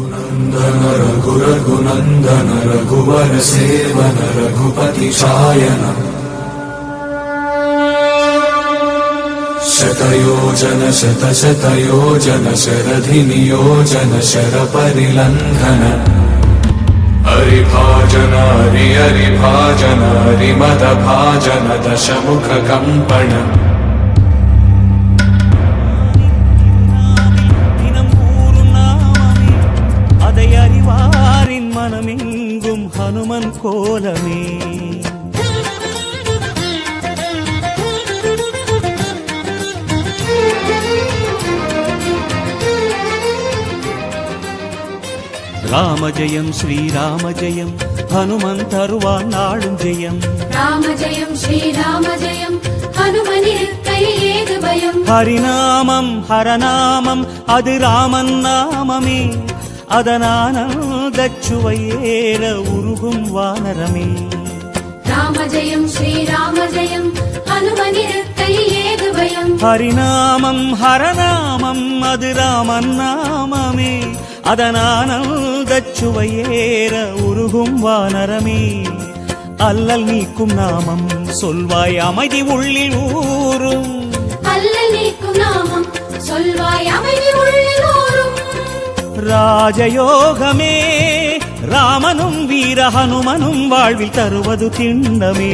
रघुनन्दन रघुरघुनन्दन रघुवर seven Raghupati Shayan शतयोजन शतशतयोजन शरधि नियोजन शरपरिलङ्घन हरिभाजन हरिभाजन हरिमदभाजन दशमुख कम्पण मनमिंगुम हनुमन कोलमे राम जयम श्री राम जयम हनुमन तरुवानाळुम जयम राम जयम श्री राम जयम हनुमनिरुक्कैयेदु भयम हरिनामम हरनामम अदु रामन नाममे அதனானந்தச்சுவையேற உருகும் வானரமே ராம ஜெயம் ஸ்ரீ ராம ஜெயம் ஹனுமனிருக்கையேது பயம் ஹரிநாமம் ஹரநாமம் அது ராமன் நாமமே அதனானந்தச்சுவையேற உருகும் வானரமே அல்லல் நீக்கும் நாமம் சொல்வாய் அமைதி உள்ளில் ஊரும் அல்லல் நீக்கும் நாமம் சொல்வாய் அமைதி உள்ளில் ஊரும் ராஜயோகமே ராமனும் வீர ஹனுமனும் வாழ்வில் தருவது திண்ணமே.